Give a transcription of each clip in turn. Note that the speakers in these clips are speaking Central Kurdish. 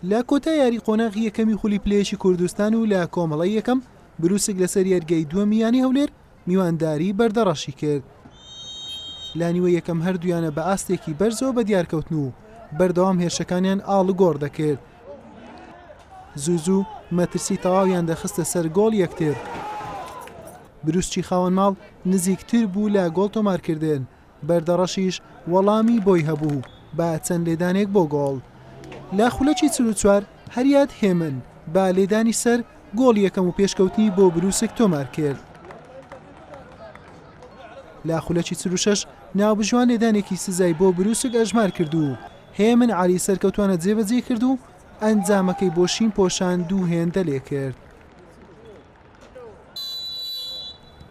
لە کۆتا یاری قۆناغی یەکەمی خولی پلەیەکی کوردستان و لە کۆمەڵی یەکەم بروسک لەسەر یەرگەی دووەمیانی هەولێر میوانداری بەردەڕەشی کرد. لا نیوە یەکەم هەردوویانە بە ئاستێکی بەرزەوە بە دیارکەوتن و بەردەوام هێرشەکانیان ئاڵ گۆڕ دەکرد. زوو مەترسی تەواویان دەخستە سەر گۆڵ یەکتر. بروسکی خاوەن ماڵ نزیکتر بوو لە گۆڵ تۆمارکردن، بەردەڕەشیش وەڵامی بۆی هەبوو بە چەند لێدانێک بۆ گۆڵ. لا خولەکی 44 هەریات هێمن با لێدانی سەر گۆڵ یەکەم و پێشکەوتنی بۆ بروسک تۆمار کرد. لا خولەکی 46 ناوبژوان لێدانێکی سزای بۆ بروسک ئەژمار کرد و هێمن عالی سەرکەوتوانە جێبەجێ کرد و ئەنجامەکەی بۆ شین پۆشان دوو هێندە لێ کرد.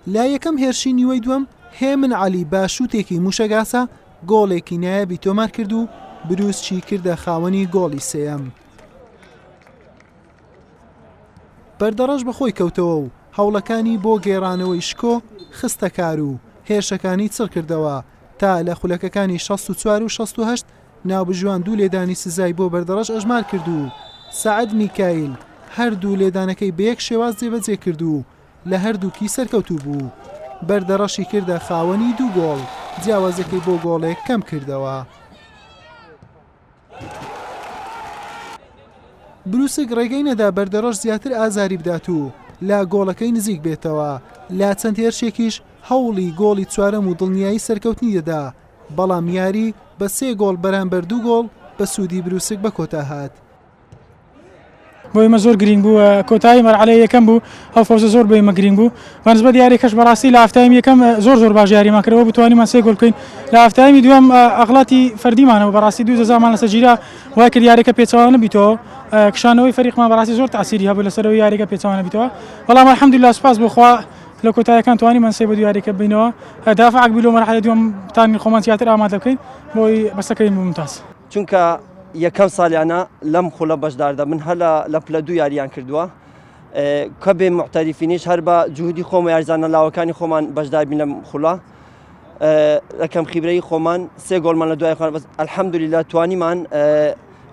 لا یەکەم هێرشی نیوەی دووەم هێمن عالی با شوتێکی موشەگاسە گۆڵێکی نایابی تۆمار کرد و بروسکی کردە خاوەنی گۆڵی سێەم. بەردەڕەش بەخۆی کەوتەوە و هەوڵەکانی بۆ گێڕانەوەی شکۆ خستە کار و هێرشەکانی چڕ کردەوە تا لە خولەکەکانی 64 و 68 ناوبژوان دوو لێدانی سزای بۆ بەردەڕەش ئەژمار کرد و سەعەد میکایل هەردوو لێدانەکەی بە یەک شێواز جێبەجێ کرد و لە هەردووکی سەرکەوتوو بوو. بەردەڕەشی کردە خاوەنی دوو گۆڵ، جیاوازەکەی بۆ گۆڵێک کەم کردەوە. بروسک ڕێگەی نەدا بەردەڕەش زیاتر ئازاری بدات و لا گۆڵەکەی نزیک بێتەوە. لا چەند هێرشێکیش هەوڵی گۆڵی چوارەم و دڵنیایی سەرکەوتنی دەدا، بەڵام یاری بە 3 گۆڵ بەرامبەر 2 گۆڵ بە سوودی بروسک بە کۆتا هات. بۆ ئێمە زۆر گرنگ بوو، کۆتایی مەرحەلەی یەکەم بوو، ئەو فەوزە زۆر بۆ ئێمە گرنگ بوو. بەنسبەت یاریەکەش بەڕاستی لە هەفتەیەمی یەکەم زۆر باش یاریمان کردەوە، بتوانیمان 3 گۆڵ بکەین. لە هەفتەیەمی دووەم ئەغڵاتی فەردیمانەوە بەڕاستی 2 جەزامان لەسەر گیرا وای کرد یاریەکە پێچەوانە نەبیتەوە. کشانەوەی فەریقمان بەڕاستی زۆر تەئسیری هەبوو لەسەرەوەی یاریەکە پێچەوانە بیتەوە، بەڵام الحەمدولیلا سوپاس بۆ خوا لە کۆتاییەکان توانیمان 3 بە 2 یاریەکە بینەوە. دافعک بوو لە مەرحەلەی دووەم تانی خۆمان زیاتر ئامادە بکەین بۆی بەسەکەین ممتاز. چونکە یەکەم ساڵیانە لەم خولە بەشدار دەبن، هەلا لە پلە 2 یاریان کردووە کە بێ محتەریفینیش هەر بە جوهودی خۆمە یاریزانە لاوەکانی خۆمان بەشدار بین لەم خوڵە. لەکەم خیبرەی خۆمان 3 گۆڵمان لە دوای خۆمان بەس ئەلحەمدولیلا توانیمان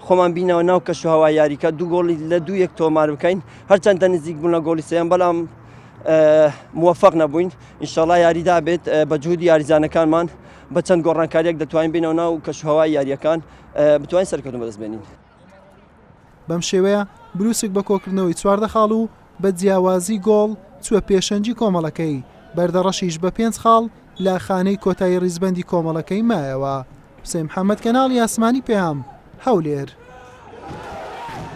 خۆمان بینەوە ناو کەشوهەوای یاریکە 2 گۆڵی لە 2-1 تۆمار بکەین، هەرچەندە نزیک بوون لە گۆڵی سێیەم، بەڵام موفق نەبووین. ئینشەڵا یاریدا بێت بە جوهودی یاریزانەکانمان بە چەند گۆڕانکاریەک دەتوانین بینەوە ناو کەشوهەوای یاریەکان بتوانین سەرکەوتن بەدەستبێنین. بەم شێوەیە بروسک بە کۆکردنەوەی 14 خاڵ و بە جیاوازی گۆڵ چووە پێشەنجی کۆمەڵەکەی، بەردەڕەشیش بە 5 خاڵ لە خانەی کۆتایی ڕیزبەندی کۆمەڵەکەی مایەوە. حوسێن محەممەد کەناڵی ئاسمانی پێام هەولێر.